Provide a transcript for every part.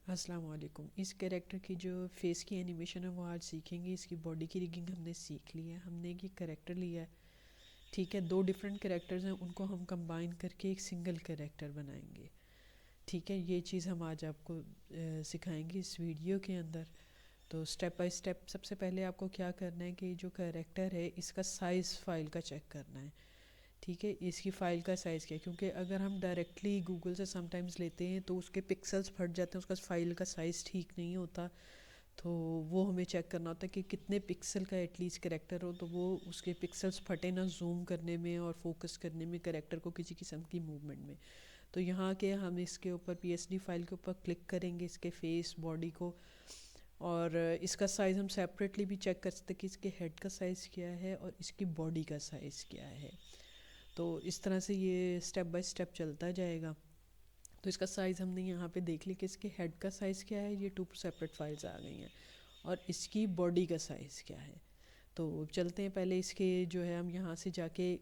السلام علیکم۔ اس کریکٹر کی جو فیس کی اینیمیشن ہے وہ آج سیکھیں گے۔ اس کی باڈی کی ریگنگ ہم نے سیکھ لی ہے۔ ہم نے ایک کریکٹر لیا ہے، ٹھیک ہے، دو ڈیفرنٹ کریکٹرز ہیں، ان کو ہم کمبائن کر کے ایک سنگل کریکٹر بنائیں گے، ٹھیک ہے۔ یہ چیز ہم آج آپ کو سکھائیں گے اس ویڈیو کے اندر۔ تو سٹیپ بائی سٹیپ سب سے پہلے آپ کو کیا کرنا ہے کہ جو کریکٹر ہے اس کا سائز فائل کا چیک کرنا ہے، ٹھیک ہے۔ اس کی فائل کا سائز کیا ہے، کیونکہ اگر ہم ڈائریکٹلی گوگل سے سم ٹائمز لیتے ہیں تو اس کے پکسلز پھٹ جاتے ہیں، اس کا فائل کا سائز ٹھیک نہیں ہوتا، تو وہ ہمیں چیک کرنا ہوتا ہے کہ کتنے پکسل کا ایٹ لیسٹ کریکٹر ہو، تو وہ اس کے پکسلز پھٹے نہ زوم کرنے میں اور فوکس کرنے میں کریکٹر کو کسی قسم کی موومنٹ میں۔ تو یہاں کے ہم اس کے اوپر پی ایس ڈی فائل کے اوپر کلک کریں گے، اس کے فیس باڈی کو، اور اس کا سائز ہم سیپریٹلی بھی چیک کر سکتے ہیں کہ اس کے ہیڈ کا سائز کیا ہے اور اس کی باڈی کا سائز کیا ہے۔ تو اس طرح سے یہ سٹیپ بائی سٹیپ چلتا جائے گا۔ تو اس کا سائز ہم نے یہاں پہ دیکھ لی کہ اس کے ہیڈ کا سائز کیا ہے، یہ 2 سیپریٹ فائلز آ گئی ہیں، اور اس کی باڈی کا سائز کیا ہے۔ تو چلتے ہیں، پہلے اس کے جو ہے ہم یہاں سے جا کے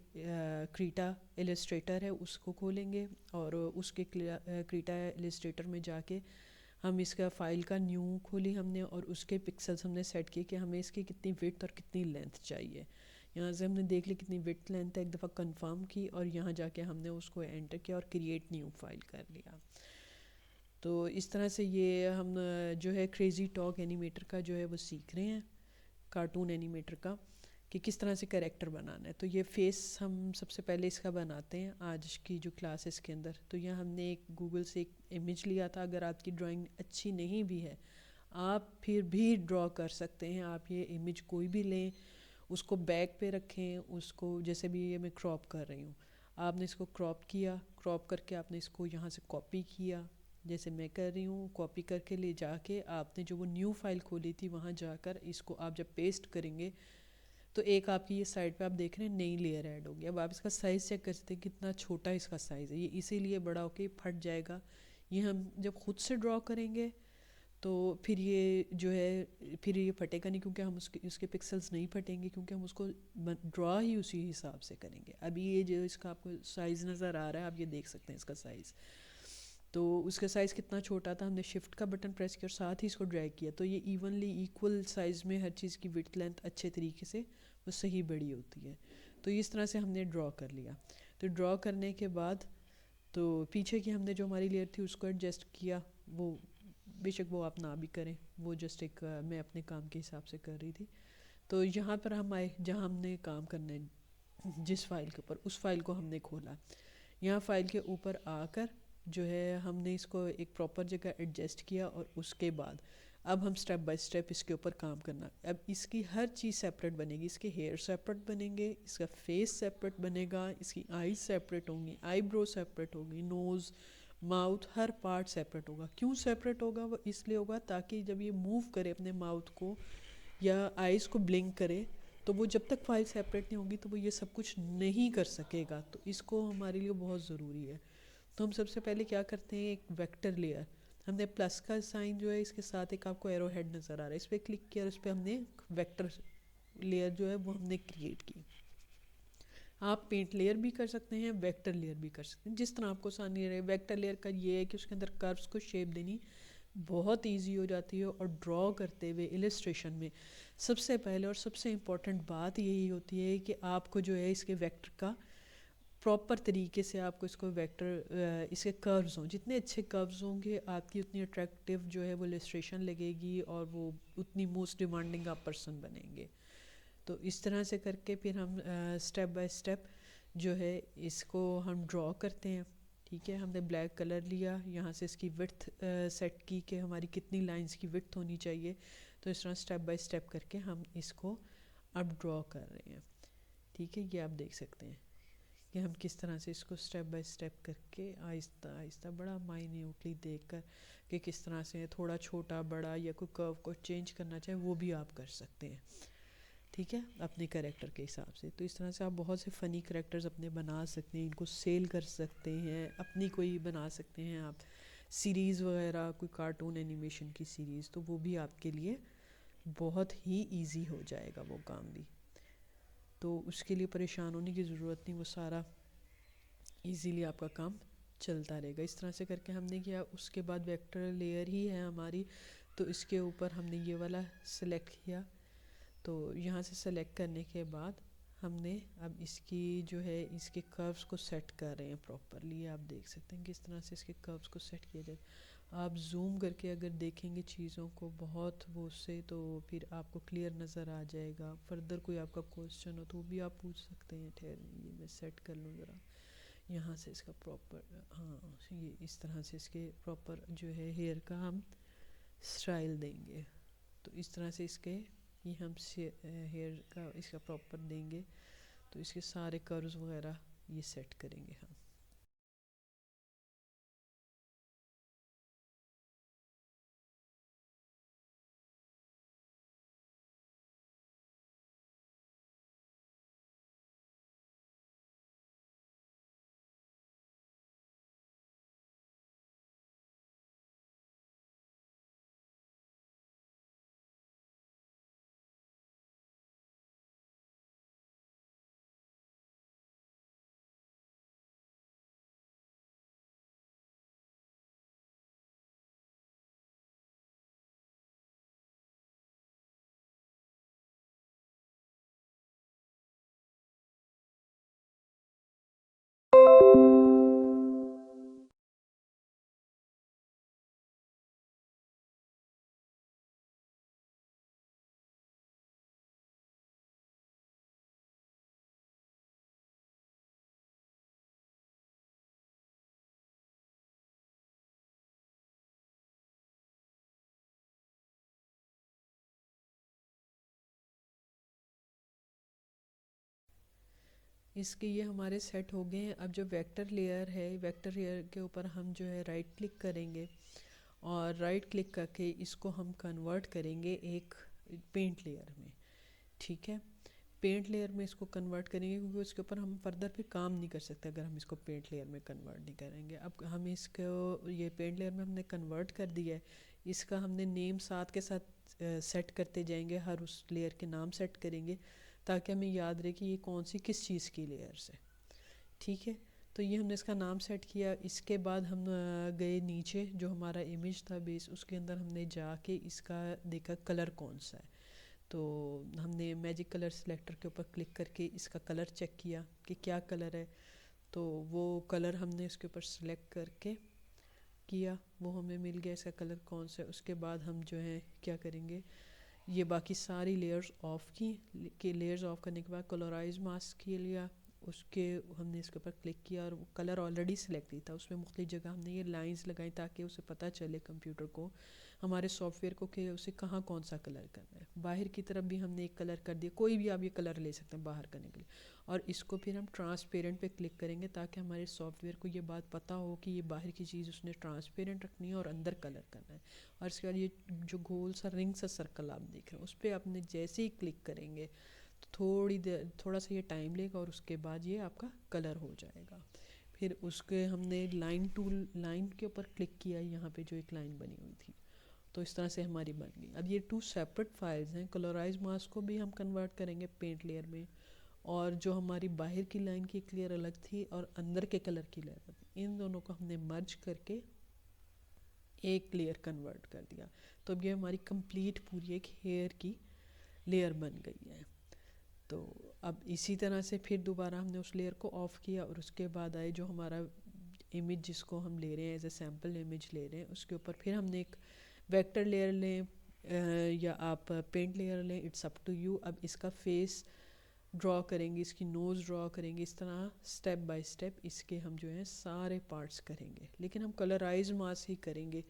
کریٹا السٹریٹر ہے اس کو کھولیں گے، اور اس کے کریٹا السٹریٹر میں جا کے ہم اس کا فائل کا نیو کھولی ہم نے، اور اس کے پکسلز ہم نے سیٹ کیے کہ ہمیں اس کی کتنی وڈتھ اور کتنی لینتھ چاہیے۔ یہاں سے ہم نے دیکھ لی کتنی وڈتھ لینتھ ہے، ایک دفعہ کنفرم کی، اور یہاں جا کے ہم نے اس کو انٹر کیا اور کریٹ نیو فائل کر لیا۔ تو اس طرح سے یہ ہم جو ہے کریزی ٹاک اینیمیٹر کا جو ہے وہ سیکھ رہے ہیں، کارٹون اینیمیٹر کا، کہ کس طرح سے کریکٹر بنانا ہے۔ تو یہ فیس ہم سب سے پہلے اس کا بناتے ہیں آج کی جو کلاسز کے اندر۔ تو یہاں ہم نے ایک گوگل سے ایک امیج لیا تھا، اگر آپ کی ڈرائنگ اچھی نہیں بھی ہے آپ پھر بھی ڈرا کر سکتے ہیں۔ آپ یہ امیج کوئی بھی لیں، اس کو بیک پہ رکھیں، اس کو جیسے بھی یہ میں کراپ کر رہی ہوں، آپ نے اس کو کراپ کیا، کراپ کر کے آپ نے اس کو یہاں سے کاپی کیا، جیسے میں کر رہی ہوں، کاپی کر کے لے جا کے آپ نے جو وہ نیو فائل کھولی تھی وہاں جا کر اس کو آپ جب پیسٹ کریں گے تو ایک آپ کی یہ سائڈ پہ آپ دیکھ رہے ہیں نئی لیئر ایڈ ہوگی۔ اب آپ اس کا سائز چیک کر سکتے ہیں کتنا چھوٹا اس کا سائز ہے، یہ اسی لیے بڑا ہو کے پھٹ جائے گا۔ یہ ہم جب خود سے ڈرا کریں گے تو پھر یہ جو ہے پھر یہ پھٹے گا نہیں، کیونکہ ہم اس کے پکسلز نہیں پھٹیں گے، کیونکہ ہم اس کو ڈرا ہی اسی حساب سے کریں گے۔ ابھی یہ جو اس کا آپ کو سائز نظر آ رہا ہے، آپ یہ دیکھ سکتے ہیں اس کا سائز، تو اس کا سائز کتنا چھوٹا تھا، ہم نے شفٹ کا بٹن پریس کیا اور ساتھ ہی اس کو ڈریگ کیا، تو یہ ایونلی ایکول سائز میں ہر چیز کی وڈتھ لینتھ اچھے طریقے سے وہ صحیح بڑی ہوتی ہے۔ تو اس طرح سے ہم نے ڈرا کر لیا۔ تو ڈرا کرنے کے بعد تو پیچھے کی ہم نے جو ہماری لیئر تھی اس کو ایڈجسٹ کیا، وہ بے شک وہ آپ نہ بھی کریں، وہ جسٹ ایک میں اپنے کام کے حساب سے کر رہی تھی۔ تو یہاں پر ہم آئے جہاں ہم نے کام کرنا ہے جس فائل کے اوپر، اس فائل کو ہم نے کھولا۔ یہاں فائل کے اوپر آ کر جو ہے ہم نے اس کو ایک پراپر جگہ ایڈجسٹ کیا، اور اس کے بعد اب ہم سٹیپ بائی سٹیپ اس کے اوپر کام کرنا۔ اب اس کی ہر چیز سیپریٹ بنے گی، اس کے ہیئر سیپریٹ بنیں گے، اس کا فیس سیپریٹ بنے گا، اس کی آئیز سیپریٹ ہوں گی، آئی برو سیپریٹ ہوگی، نوز، ماؤتھ، ہر پارٹ سیپریٹ ہوگا۔ کیوں سیپریٹ ہوگا؟ وہ اس لیے ہوگا تاکہ جب یہ موو کرے اپنے ماؤتھ کو یا آئیز کو بلنک کرے تو وہ جب تک فائل سیپریٹ نہیں ہوگی تو وہ یہ سب کچھ نہیں کر سکے گا، تو اس کو ہمارے لیے بہت ضروری ہے۔ تو ہم سب سے پہلے کیا کرتے ہیں، ایک ویکٹر لیئر، ہم نے پلس کا سائن جو ہے اس کے ساتھ ایک آپ کو ایرو ہیڈ نظر آ رہا ہے، اس پہ کلک کیا اور اس پہ ہم نے ویکٹر لیئر جو ہے وہ ہم نے کریٹ کی۔ آپ پینٹ لیئر بھی کر سکتے ہیں، ویکٹر لیئر بھی کر سکتے ہیں، جس طرح آپ کو آسانی رہے۔ ویکٹر لیئر کا یہ ہے کہ اس کے اندر کروز کو شیپ دینی بہت ایزی ہو جاتی ہے، اور ڈرا کرتے ہوئے السٹریشن میں سب سے پہلے اور سب سے امپورٹنٹ بات یہی ہوتی ہے کہ آپ کو جو ہے اس کے ویکٹر کا پراپر طریقے سے آپ کو اس کو ویکٹر اس کے کروز ہوں، جتنے اچھے کروز ہوں گے آپ کی اتنی اٹریکٹیو جو ہے وہ السٹریشن لگے گی، اور وہ اتنی موسٹ ڈیمانڈنگ آپ پرسن بنیں گے۔ تو اس طرح سے کر کے پھر ہم سٹیپ بائی سٹیپ جو ہے اس کو ہم ڈرا کرتے ہیں، ٹھیک ہے۔ ہم نے بلیک کلر لیا، یہاں سے اس کی وڈتھ سیٹ کی کہ ہماری کتنی لائنز کی وڈتھ ہونی چاہیے، تو اس طرح سٹیپ بائی سٹیپ کر کے ہم اس کو اب ڈرا کر رہے ہیں، ٹھیک ہے۔ یہ آپ دیکھ سکتے ہیں کہ ہم کس طرح سے اس کو سٹیپ بائی سٹیپ کر کے آہستہ آہستہ بڑا مائنیوٹلی دیکھ کر کہ کس طرح سے تھوڑا چھوٹا بڑا یا کوئی کرو کو چینج کرنا چاہے وہ بھی آپ کر سکتے ہیں، ٹھیک ہے، اپنے کریکٹر کے حساب سے۔ تو اس طرح سے آپ بہت سے فنی کریکٹرز اپنے بنا سکتے ہیں، ان کو سیل کر سکتے ہیں، اپنی کوئی بنا سکتے ہیں آپ سیریز وغیرہ، کوئی کارٹون اینیمیشن کی سیریز، تو وہ بھی آپ کے لیے بہت ہی ایزی ہو جائے گا وہ کام بھی۔ تو اس کے لیے پریشان ہونے کی ضرورت نہیں، وہ سارا ایزیلی آپ کا کام چلتا رہے گا. اس طرح سے کر کے ہم نے کیا. اس کے بعد ویکٹر لیئر ہی ہے ہماری, تو اس کے اوپر ہم نے یہ والا سلیکٹ کیا. تو یہاں سے سلیکٹ کرنے کے بعد ہم نے اب اس کی جو ہے اس کے کروز کو سیٹ کر رہے ہیں پراپرلی. آپ دیکھ سکتے ہیں کس طرح سے اس کے کروز کو سیٹ کیا جائے. آپ زوم کر کے اگر دیکھیں گے چیزوں کو بہت وہ سے, تو پھر آپ کو کلیئر نظر آ جائے گا. فردر کوئی آپ کا کوسچن ہو تو وہ بھی آپ پوچھ سکتے ہیں. یہ میں سیٹ کر لوں ذرا یہاں سے اس کا پراپر. ہاں یہ اس طرح سے اس کے پراپر جو ہے ہیئر کا ہم اسٹائل دیں گے. تو اس طرح سے اس کے یہ ہم ہیئر کا اس کا پراپر دیں گے. تو اس کے سارے کروز وغیرہ یہ سیٹ کریں گے ہم. اس کے یہ ہمارے سیٹ ہو گئے ہیں. اب جو ویکٹر لیئر ہے, ویکٹر لیئر کے اوپر ہم جو ہے رائٹ کلک کریں گے, اور رائٹ کلک کر کے اس کو ہم کنورٹ کریں گے ایک پینٹ لیئر میں. ٹھیک ہے, پینٹ لیئر میں اس کو کنورٹ کریں گے, کیونکہ اس کے اوپر ہم فردر پھر کام نہیں کر سکتے اگر ہم اس کو پینٹ لیئر میں کنورٹ نہیں کریں گے. اب ہم اس کو یہ پینٹ لیئر میں ہم نے کنورٹ کر دیا ہے. اس کا ہم نے نیم ساتھ کے ساتھ سیٹ کرتے جائیں گے, ہر اس لیئر کے نام سیٹ کریں گے تاکہ ہمیں یاد رہے کہ یہ کون سی کس چیز کی لیئرز ہے. ٹھیک ہے, تو یہ ہم نے اس کا نام سیٹ کیا. اس کے بعد ہم گئے نیچے, جو ہمارا امیج تھا بیس, اس کے اندر ہم نے جا کے اس کا دیکھا کلر کون سا ہے. تو ہم نے میجک کلر سلیکٹر کے اوپر کلک کر کے اس کا کلر چیک کیا کہ کیا کلر ہے. تو وہ کلر ہم نے اس کے اوپر سلیکٹ کر کے کیا, وہ ہمیں مل گیا اس کا کلر کون سا ہے. اس کے بعد ہم جو ہے کیا کریں گے, یہ باقی ساری لیئرز آف کی. کہ لیئرز آف کرنے کے بعد کلورائز ماسک کے لیا, اس کے ہم نے اس کے اوپر کلک کیا, اور وہ کلر آلریڈی سلیکٹ ہی تھا. اس میں مختلف جگہ ہم نے یہ لائنز لگائیں تاکہ اسے پتہ چلے کمپیوٹر کو, ہمارے سافٹ ویئر کو, کہ اسے کہاں کون سا کلر کرنا ہے. باہر کی طرف بھی ہم نے ایک کلر کر دیا, کوئی بھی آپ یہ کلر لے سکتے ہیں باہر کرنے کے لیے. اور اس کو پھر ہم ٹرانسپیرنٹ پہ کلک کریں گے تاکہ ہمارے سافٹ ویئر کو یہ بات پتہ ہو کہ یہ باہر کی چیز اس نے ٹرانسپیرنٹ رکھنی ہے اور اندر کلر کرنا ہے. اور اس کے بعد یہ جو گول سا رنگ سا سرکل آپ دیکھ رہے ہیں, اس پہ آپ نے جیسے ہی کلک کریں گے تو تھوڑی دیر, تھوڑا سا یہ ٹائم لے گا, اور اس کے بعد یہ آپ کا کلر ہو جائے گا. پھر اس کے ہم نے لائن ٹول, لائن کے اوپر کلک کیا, یہاں پہ جو ایک لائن بنی ہوئی تھی, تو اس طرح سے ہماری بن گئی. اب یہ 2 سیپریٹ فائلز ہیں. کلورائز ماسک کو بھی ہم کنورٹ کریں گے پینٹ لیئر میں, اور جو ہماری باہر کی لائن کی ایک لیئر الگ تھی اور اندر کے کلر کی لیئر الگ تھی, ان دونوں کو ہم نے مرج کر کے ایک لیئر کنورٹ کر دیا. تو اب یہ ہماری کمپلیٹ پوری ایک ہیئر کی لیئر بن گئی ہے. تو اب اسی طرح سے پھر دوبارہ ہم نے اس لیئر کو آف کیا, اور اس کے بعد آئے جو ہمارا امیج جس کو ہم لے رہے ہیں ایز اے سیمپل امیج لے رہے ہیں, اس کے اوپر پھر ہم نے ایک ویکٹر لیئر لیں یا آپ پینٹ لیئر لیں, اٹس اپ ٹو یو. اب اس کا فیس ڈرا کریں گے, اس کی نوز ڈرا کریں گے, اس طرح سٹیپ بائی سٹیپ اس کے ہم جو ہیں سارے پارٹس کریں گے. لیکن ہم کلرائز ماسک ہی کریں گے,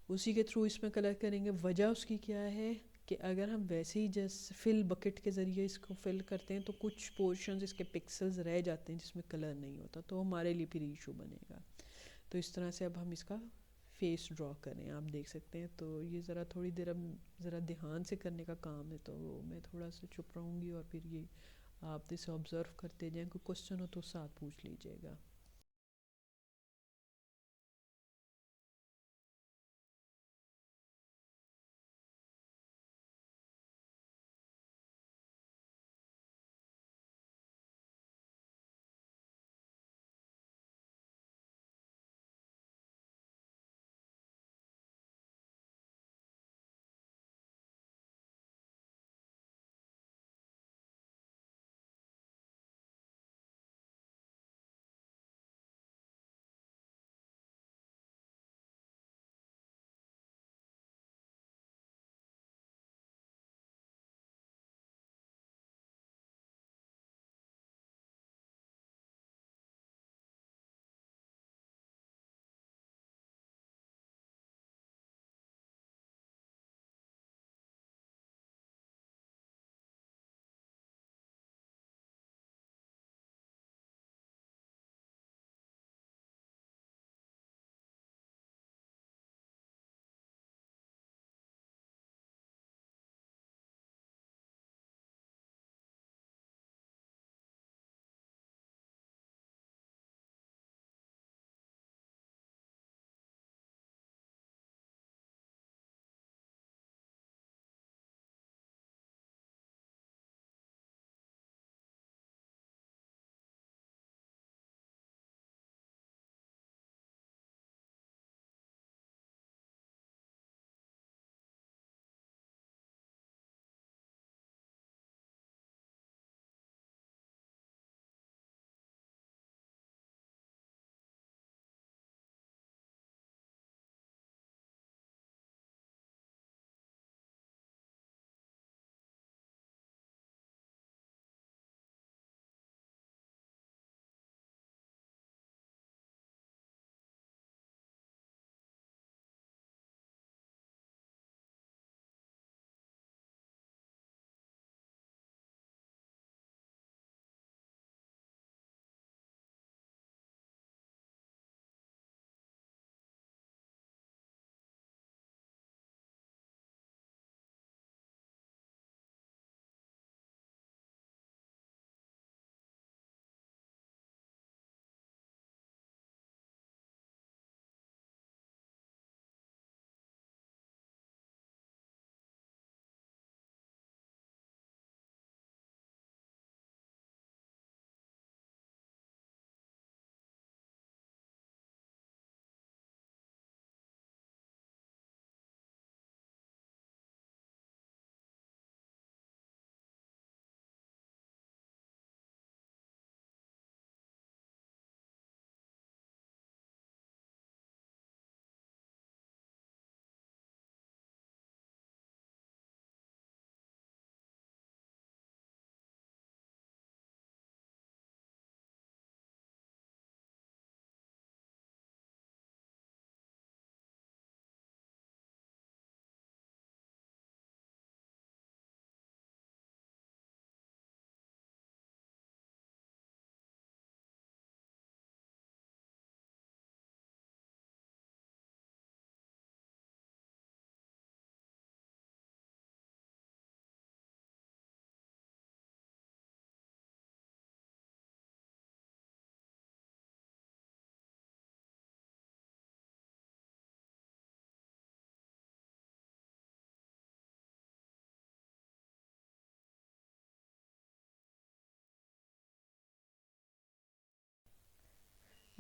اسی کے تھرو اس میں کلر کریں گے. وجہ اس کی کیا ہے کہ اگر ہم ویسے ہی جیسے فل بکٹ کے ذریعے اس کو فل کرتے ہیں تو کچھ پورشنز اس کے پکسلز رہ جاتے ہیں جس میں کلر نہیں ہوتا, تو ہمارے لیے پھر ایشو بنے گا. تو اس طرح سے اب ہم اس کا فیس ڈرا کریں, آپ دیکھ سکتے ہیں. تو یہ ذرا تھوڑی دیر اب ذرا دھیان سے کرنے کا کام ہے, تو میں تھوڑا سا چپ رہوں گی, اور پھر یہ آپ اسے آبزرو کرتے جائیں. کوئی کوشچن ہو تو ساتھ پوچھ لیجیے گا.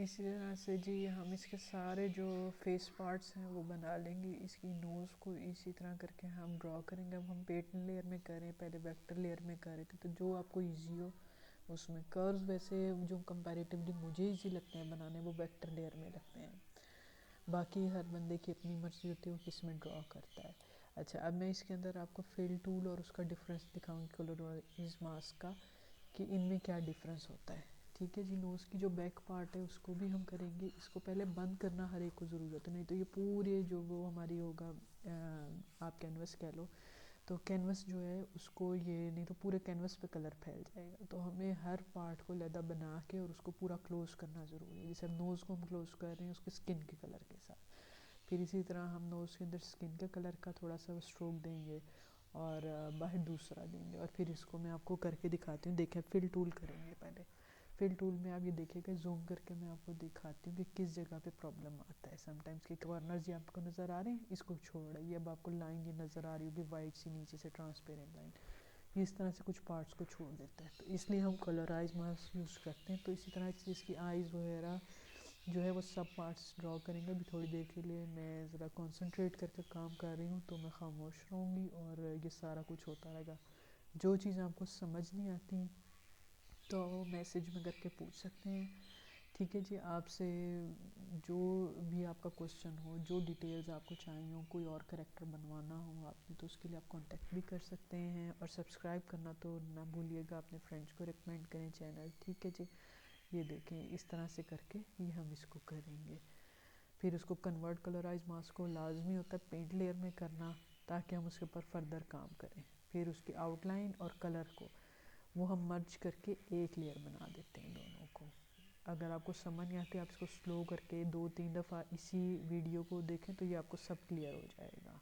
اسی طرح سے جی ہم اس کے سارے جو فیس پارٹس ہیں وہ بنا لیں گے. اس کی نوز کو اسی طرح کر کے ہم ڈرا کریں گے. اب ہم پیٹرن لیئر میں کریں، پہلے ویکٹر لیئر میں کر رہے تھے، تو جو آپ کو ایزی ہو اس میں. کروز ویسے جو کمپیریٹیولی مجھے ایزی لگتے ہیں بنانے وہ ویکٹر لیئر میں لگتے ہیں، باقی ہر بندے کی اپنی مرضی ہوتی ہے وہ کس میں ڈرا کرتا ہے. اچھا اب میں اس کے اندر آپ کو فل ٹول اور اس کا ڈفرینس دکھاؤں گی کلورائز ماسک کا کہ ان میں کیا ڈفرینس ہوتا ہے. ٹھیک ہے جی. نوز کی جو بیک پارٹ ہے اس کو بھی ہم کریں گے. اس کو پہلے بند کرنا ہر ایک کو ضرورت ہے، نہیں تو یہ پورے جو وہ ہماری ہوگا آپ کینوس کہہ لو، تو کینوس جو ہے اس کو یہ نہیں تو پورے کینوس پہ کلر پھیل جائے گا. تو ہمیں ہر پارٹ کو علیحدہ بنا کے اور اس کو پورا کلوز کرنا ضروری ہے. جیسے نوز کو ہم کلوز کر رہے ہیں اس کے اسکن کے کلر کے ساتھ، پھر اسی طرح ہم نوز کے اندر اسکن کے کلر کا تھوڑا سا اسٹروک دیں گے اور باہر دوسرا دیں گے. اور پھر اس کو میں آپ کو کر کے دکھاتی ہوں. دیکھیں فل ٹول کریں گے پہلے. فل ٹول میں آپ یہ دیکھیں گا زوم کر کے میں آپ کو دکھاتی ہوں کہ کس جگہ پہ پرابلم آتا ہے. سم ٹائمس کے کارنرز یہ آپ کو نظر آ رہے ہیں، اس کو چھوڑ یہ اب آپ کو لائن یہ نظر آ رہی ہوگی وائٹ سی نیچے سے ٹرانسپیرنٹ لائن، یہ اس طرح سے کچھ پارٹس کو چھوڑ دیتا ہے. تو اس لیے ہم کلرائز ماسک یوز کرتے ہیں. تو اسی طرح اس کی آئیز وغیرہ جو ہے وہ سب پارٹس ڈرا کریں گے. ابھی تھوڑی دیر کے لیے میں ذرا کنسنٹریٹ کر کے کام کر رہی ہوں تو میں خاموش رہوں گی اور یہ سارا کچھ ہوتا رہے گا. جو چیزیں آپ کو سمجھ نہیں آتی تو میسیج میں کر کے پوچھ سکتے ہیں. ٹھیک ہے جی. آپ سے جو بھی آپ کا کوشچن ہو، جو ڈیٹیلز آپ کو چاہیے ہوں، کوئی اور کریکٹر بنوانا ہو آپ نے تو اس کے لیے آپ کانٹیکٹ بھی کر سکتے ہیں. اور سبسکرائب کرنا تو نہ بھولیے گا، اپنے فرینڈس کو ریکمینڈ کریں چینل. ٹھیک ہے جی. یہ دیکھیں اس طرح سے کر کے یہ ہم اس کو کریں گے. پھر اس کو کنورٹ کلرائز ماسک کو لازمی ہوتا ہے پینٹ لیئر میں کرنا تاکہ ہم اس کے اوپر فردر کام کریں. پھر اس کی آؤٹ لائن اور کلر کو وہ ہم مرج کر کے ایک لیئر بنا دیتے ہیں دونوں کو. اگر آپ کو سمجھ نہیں آتی آپ اس کو سلو کر کے 2-3 دفعہ اسی ویڈیو کو دیکھیں تو یہ آپ کو سب کلیئر ہو جائے گا.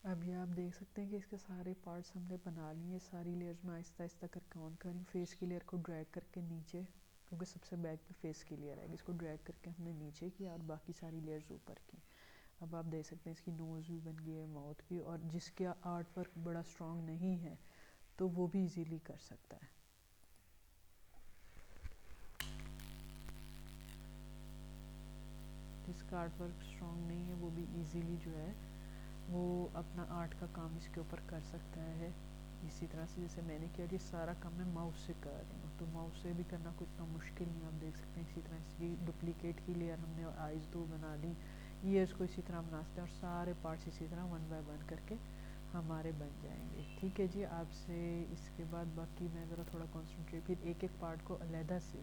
اب یہ آپ دیکھ سکتے ہیں کہ اس کے سارے پارٹس ہم نے بنا لیے. ساری لیئرز میں آہستہ آہستہ کر کے آن کر رہی ہوں. فیس کی لیئر کو ڈریگ کر کے نیچے، کیونکہ سب سے بیک پہ فیس کی لیئر آئے گی، اس کو ڈریگ کر کے ہم نے نیچے کیا اور باقی ساری لیئرز اوپر کی. اب آپ دیکھ سکتے ہیں اس کی نوز بھی بن گئی ہے، ماؤتھ بھی، اور جس کا آرٹ ورک بڑا اسٹرانگ نہیں ہے تو وہ بھی ایزیلی کر سکتا ہے. جس کا آرٹ ورک اسٹرانگ نہیں ہے وہ بھی ایزیلی جو ہے وہ اپنا آرٹ کا کام اس کے اوپر کر سکتا ہے. اسی طرح سے جیسے میں نے کیا، یہ سارا کام میں ماؤس سے کر رہی ہوں، تو ماؤس سے بھی کرنا کوئی اتنا مشکل نہیں. آپ دیکھ سکتے ہیں اسی طرح اس کی ڈپلیکیٹ کی لیئر ہم نے آئیز 2 بنا لی. ایئرس کو اسی طرح بنا سکتے ہیں، اور سارے پارٹس اسی طرح 1 بائی 1 کر کے ہمارے بن جائیں گے. ٹھیک ہے جی. آپ سے اس کے بعد باقی میں ذرا تھوڑا کنسنٹریٹ، پھر ایک ایک پارٹ کو علیحدہ سے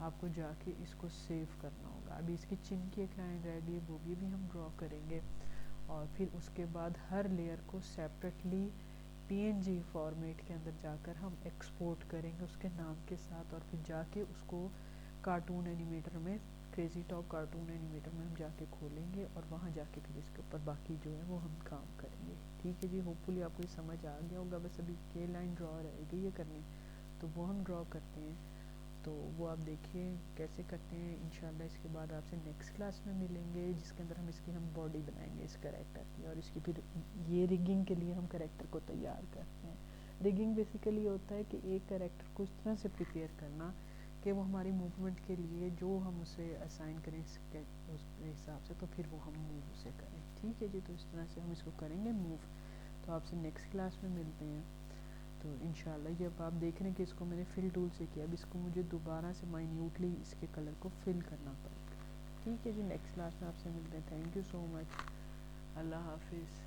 آپ کو جا کے اس کو سیو کرنا ہوگا. ابھی اس کی چن کی ایک لائن رہ گئی ہے، وہ بھی ہم ڈرا کریں گے. اور پھر اس کے بعد ہر لیئر کو سیپریٹلی پی این جی فارمیٹ کے اندر جا کر ہم ایکسپورٹ کریں گے اس کے نام کے ساتھ، اور پھر جا کے اس کو کارٹون اینیمیٹر میں، کریزی ٹاک کارٹون اینیمیٹر میں ہم جا کے کھولیں گے، اور وہاں جا کے پھر اس کے اوپر باقی جو ہے وہ ہم کام کریں گے. ٹھیک ہے جی. ہوپ فلی آپ کو یہ سمجھ آ گیا ہوگا. بس ابھی یہ لائن ڈرا رہ گئی ہے کرنی، تو وہ ہم ڈرا کرتے ہیں. تو وہ آپ دیکھیے کیسے کرتے ہیں. انشاءاللہ اس کے بعد آپ سے نیکسٹ کلاس میں ملیں گے، جس کے اندر ہم اس کی باڈی بنائیں گے اس کریکٹر کی، اور اس کی پھر یہ ریگنگ کے لیے ہم کریکٹر کو تیار کرتے ہیں. ریگنگ بیسیکلی ہوتا ہے کہ ایک کریکٹر کو اس طرح سے پریپیئر کرنا کہ وہ ہماری موومنٹ کے لیے جو ہم اسے اسائن کریں اس کے حساب سے، تو پھر وہ ہم موو اسے کریں. ٹھیک ہے جی. تو اس طرح سے ہم اس کو کریں گے موو. تو آپ سے نیکسٹ کلاس میں ملتے ہیں. تو انشاءاللہ یہ اب آپ دیکھ رہے ہیں کہ اس کو میں نے فل ٹول سے کیا، اب اس کو مجھے دوبارہ سے مائنیوٹلی اس کے کلر کو فل کرنا پڑے گا. ٹھیک ہے جی. نیکسٹ کلاس میں آپ سے ملتے ہیں. تھینک یو سو مچ. اللہ حافظ.